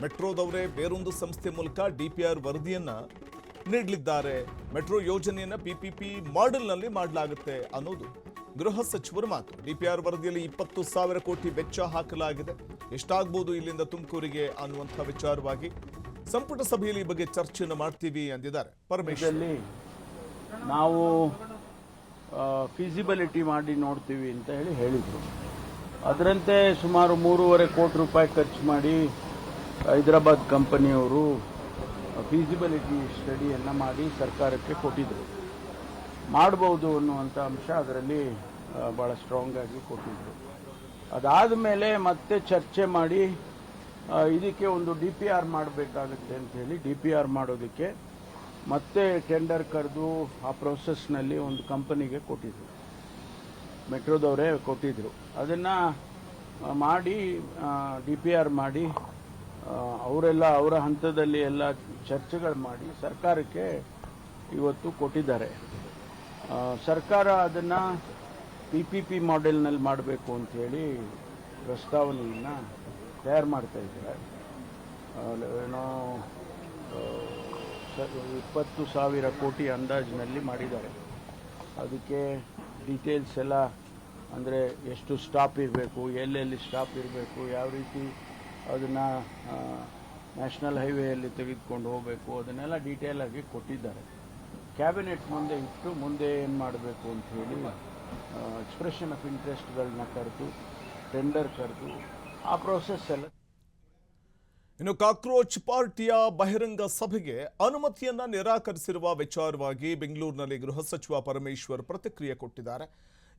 ಮೆಟ್ರೋದವರೇ ಬೇರೊಂದು ಸಂಸ್ಥೆ ಮೂಲಕ ಡಿಪಿಆರ್ ವರದಿಯನ್ನ ನೀಡಲಿದ್ದಾರೆ. ಮೆಟ್ರೋ ಯೋಜನೆಯನ್ನ ಪಿಪಿಪಿ ಮಾಡೆಲ್ನಲ್ಲಿ ಮಾಡಲಾಗುತ್ತೆ ಅನ್ನೋದು ಗೃಹ ಸಚಿವರ ಮಾತು. ಡಿಪಿಆರ್ ವರದಿಯಲ್ಲಿ 20,000 ಕೋಟಿ ವೆಚ್ಚ ಹಾಕಲಾಗಿದೆ. ಎಷ್ಟಾಗಬಹುದು ಇಲ್ಲಿಂದ ತುಮಕೂರಿಗೆ ಅನ್ನುವಂಥ ವಿಚಾರವಾಗಿ ಸಂಪುಟ ಸಭೆಯಲ್ಲಿ ಈ ಬಗ್ಗೆ ಚರ್ಚೆಯನ್ನು ಮಾಡ್ತೀವಿ ಎಂದಿದ್ದಾರೆ ಪರಮೇಶ್ವರ್. ನಾವು ಫೀಸಿಬಿಲಿಟಿ ಮಾಡಿ ನೋಡ್ತೀವಿ ಅಂತ ಹೇಳಿದರು. ಅದರಂತೆ ಸುಮಾರು 3.5 ಕೋಟಿ ರೂಪಾಯಿ ಖರ್ಚು ಮಾಡಿ ಹೈದರಾಬಾದ್ ಕಂಪನಿಯವರು ಫೀಸಿಬಿಲಿಟಿ ಸ್ಟಡಿಯನ್ನು ಮಾಡಿ ಸರ್ಕಾರಕ್ಕೆ ಕೊಟ್ಟಿದ್ದರು. ಮಾಡಬಹುದು ಅನ್ನುವಂಥ ಅಂಶ ಅದರಲ್ಲಿ ಭಾಳ ಸ್ಟ್ರಾಂಗ್ ಆಗಿ ಕೊಟ್ಟಿದ್ದರು. ಅದಾದ ಮೇಲೆ ಮತ್ತೆ ಚರ್ಚೆ ಮಾಡಿ ಇದಕ್ಕೆ ಒಂದು DPR ಮಾಡಬೇಕಾಗುತ್ತೆ ಅಂತ ಹೇಳಿ DPR ಮಾಡೋದಕ್ಕೆ ಮತ್ತೆ ಟೆಂಡರ್ ಕರೆದು ಆ ಪ್ರೋಸೆಸ್ನಲ್ಲಿ ಒಂದು ಕಂಪನಿಗೆ ಕೊಟ್ಟಿದ್ರು, ಮೆಟ್ರೋದವರೇ ಕೊಟ್ಟಿದ್ರು. ಅದನ್ನು ಮಾಡಿ DPR ಮಾಡಿ ಅವರೆಲ್ಲ ಅವರ ಹಂತದಲ್ಲಿ ಎಲ್ಲ ಚರ್ಚೆಗಳು ಮಾಡಿ ಸರ್ಕಾರಕ್ಕೆ ಇವತ್ತು ಕೊಟ್ಟಿದ್ದಾರೆ. ಸರ್ಕಾರ ಅದನ್ನು PPP ಮಾಡೆಲ್ನಲ್ಲಿ ಮಾಡಬೇಕು ಅಂಥೇಳಿ ಪ್ರಸ್ತಾವನೆಯನ್ನು ತಯಾರು ಮಾಡ್ತಾ ಇದ್ದಾರೆ. ಏನೋ 20,000 ಕೋಟಿ ಅಂದಾಜಿನಲ್ಲಿ ಮಾಡಿದ್ದಾರೆ. ಅದಕ್ಕೆ ಡೀಟೇಲ್ಸ್ ಎಲ್ಲ ಅಂದರೆ ಎಷ್ಟು ಸ್ಟಾಪ್ ಇರಬೇಕು, ಎಲ್ಲೆಲ್ಲಿ ಸ್ಟಾಪ್ ಇರಬೇಕು, ಯಾವ ರೀತಿ ಅದನ್ನು ನ್ಯಾಷನಲ್ ಹೈವೇಯಲ್ಲಿ ತೆಗೆದುಕೊಂಡು ಹೋಗಬೇಕು, ಅದನ್ನೆಲ್ಲ ಡೀಟೇಲ್ ಆಗಿ ಕೊಟ್ಟಿದ್ದಾರೆ. ಕ್ಯಾಬಿನೆಟ್ ಮುಂದೆ ಇಟ್ಟು ಮುಂದೆ ಏನು ಮಾಡಬೇಕು ಅಂತ ಹೇಳಿ ಎಕ್ಸ್ಪ್ರೆಷನ್ ಆಫ್ ಇಂಟ್ರೆಸ್ಟ್ಗಳನ್ನ ಕರೆದು ಟೆಂಡರ್ ಕರೆದು ಆ ಪ್ರೋಸೆಸ್ ಎಲ್ಲ. ಇನ್ನು ಕಾಕ್ರೋಚ್ ಪಾರ್ಟಿಯ ಬಹಿರಂಗ ಸಭೆಗೆ ಅನುಮತಿಯನ್ನ ನಿರಾಕರಿಸಿರುವ ವಿಚಾರವಾಗಿ ಬೆಂಗಳೂರಿನಲ್ಲಿ ಗೃಹ ಸಚಿವ ಪರಮೇಶ್ವರ್ ಪ್ರತಿಕ್ರಿಯೆ ಕೊಟ್ಟಿದ್ದಾರೆ.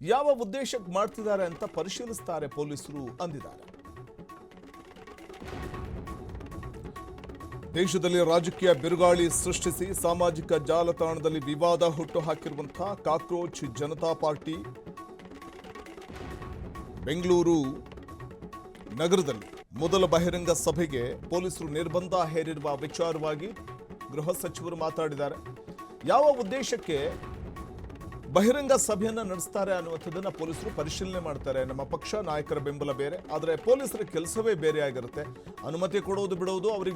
ಯಾವ ಉದ್ದೇಶಕ್ಕೆ ಮಾಡ್ತಿದ್ದಾರೆ ಅಂತ ಪರಿಶೀಲಿಸುತ್ತಾರೆ ಪೊಲೀಸರು ಅಂದಿದ್ದಾರೆ. ದೇಶದಲ್ಲಿ ರಾಜಕೀಯ ಬಿರುಗಾಳಿ ಸೃಷ್ಟಿಸಿ ಸಾಮಾಜಿಕ ಜಾಲತಾಣದಲ್ಲಿ ವಿವಾದ ಹುಟ್ಟುಹಾಕಿರುವಂತಹ ಕಾಕ್ರೋಚ್ ಜನತಾ ಪಾರ್ಟಿ ಬೆಂಗಳೂರು ನಗರದಲ್ಲಿ ಮೊದಲ ಬಹಿರಂಗ ಸಭೆಗೆ ಪೊಲೀಸರು ನಿರ್ಬಂಧ ಹೇರಿರುವ ವಿಚಾರವಾಗಿ ಗೃಹ ಸಚಿವರು ಮಾತಾಡಿದ್ದಾರೆ. ಯಾವ ಉದ್ದೇಶಕ್ಕೆ ಬಹಿರಂಗ ಸಭೆಯನ್ನ ನಡೆಸ್ತಾರೆ ಅನ್ನುವಂಥದ್ದನ್ನ ಪೊಲೀಸರು ಪರಿಶೀಲನೆ ಮಾಡ್ತಾರೆ. ನಮ್ಮ ಪಕ್ಷ ನಾಯಕರ ಬೆಂಬಲ ಬೇರೆ, ಆದರೆ ಪೊಲೀಸರ ಕೆಲಸವೇ ಬೇರೆ ಆಗಿರುತ್ತೆ. ಅನುಮತಿ ಕೊಡೋದು ಬಿಡೋದು ಅವರಿಗೆ